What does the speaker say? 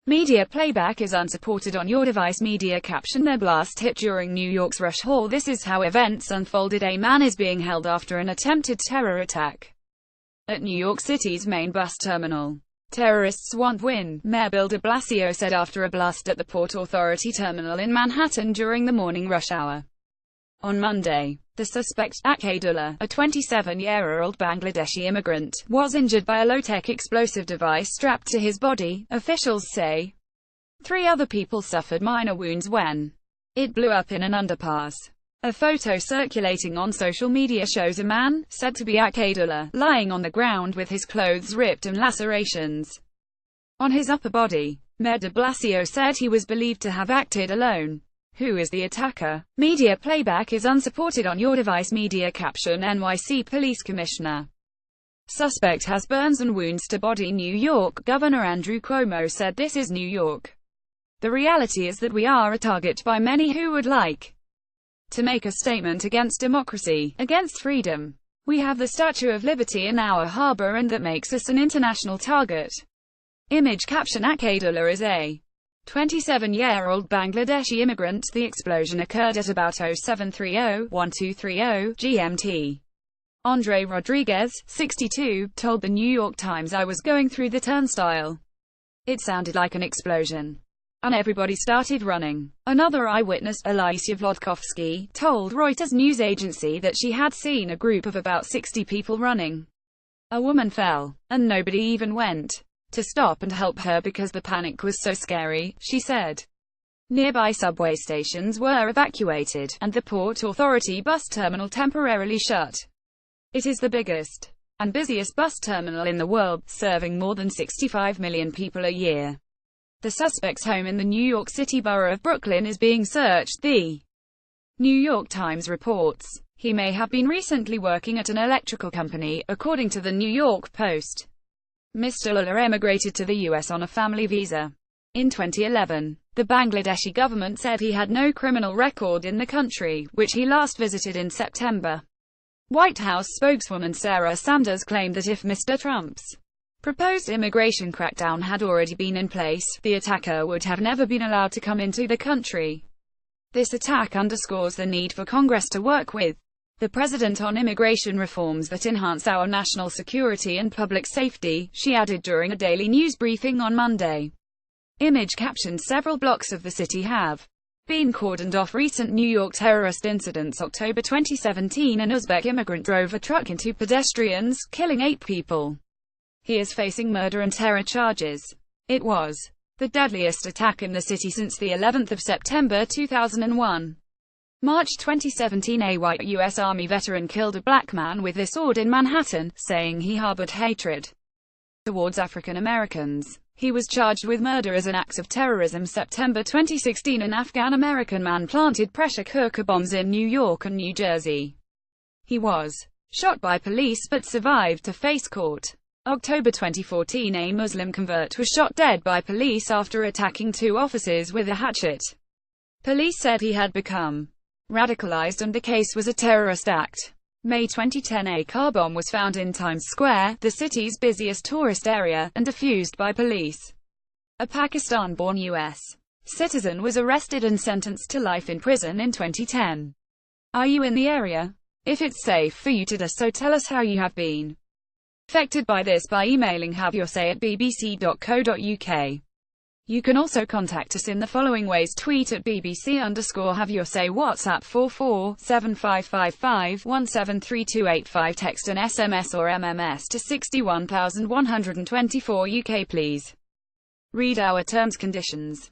Media playback is unsupported on your device. Media caption: The blast hit during New York's Rush Hour. This is how events unfolded. A man is being held after an attempted terror attack at New York City's main bus terminal. Terrorists want win, Mayor Bill de Blasio said after a blast at the Port Authority terminal in Manhattan during the morning rush hour. On Monday, the suspect, Akadullah, a 27-year-old Bangladeshi immigrant, was injured by a low-tech explosive device strapped to his body, officials say. 3 other people suffered minor wounds when it blew up in an underpass. A photo circulating on social media shows a man, said to be Akadullah, lying on the ground with his clothes ripped and lacerations on his upper body. Mayor de Blasio said he was believed to have acted alone. Who is the attacker? Media playback is unsupported on your device. Media caption: NYC Police Commissioner. Suspect has burns and wounds to body. New York Governor Andrew Cuomo said this is New York. The reality is that we are a target by many who would like to make a statement against democracy, against freedom. We have the Statue of Liberty in our harbor and that makes us an international target. Image caption: Akadullah is a 27-year-old Bangladeshi immigrant. The explosion occurred at about 0730-1230 GMT. Andre Rodriguez, 62, told the New York Times, "I was going through the turnstile. It sounded like an explosion. And everybody started running." Another eyewitness, Alicia Vlodkovsky, told Reuters news agency that she had seen a group of about 60 people running. A woman fell, and nobody even went to stop and help her because the panic was so scary, she said. Nearby subway stations were evacuated, and the Port Authority bus terminal temporarily shut. It is the biggest and busiest bus terminal in the world, serving more than 65 million people a year. The suspect's home in the New York City borough of Brooklyn is being searched, the New York Times reports. He may have been recently working at an electrical company, according to the New York Post. Mr. Ullah emigrated to the U.S. on a family visa. In 2011, the Bangladeshi government said he had no criminal record in the country, which he last visited in September. White House spokeswoman Sarah Sanders claimed that if Mr. Trump's proposed immigration crackdown had already been in place, the attacker would have never been allowed to come into the country. This attack underscores the need for Congress to work with the president on immigration reforms that enhance our national security and public safety, she added during a daily news briefing on Monday. Image caption: Several blocks of the city have been cordoned off. Recent New York terrorist incidents. October 2017, an Uzbek immigrant drove a truck into pedestrians, killing 8 people. He is facing murder and terror charges. It was the deadliest attack in the city since the 11th of September 2001. March 2017, a white U.S. Army veteran killed a black man with a sword in Manhattan, saying he harbored hatred towards African Americans. He was charged with murder as an act of terrorism. September 2016, an Afghan-American man planted pressure cooker bombs in New York and New Jersey. He was shot by police but survived to face court. October 2014, a Muslim convert was shot dead by police after attacking 2 officers with a hatchet. Police said he had become radicalized and the case was a terrorist act. May 2010, a car bomb was found in Times Square, the city's busiest tourist area, and defused by police. A Pakistan-born U.S. citizen was arrested and sentenced to life in prison in 2010. Are you in the area? If it's safe for you to do so, tell us how you have been affected by this by emailing haveyoursay@bbc.co.uk. You can also contact us in the following ways: tweet at @BBC_HaveYourSay, WhatsApp 447555173285, text and SMS or MMS to 61124 UK. Please read our terms conditions.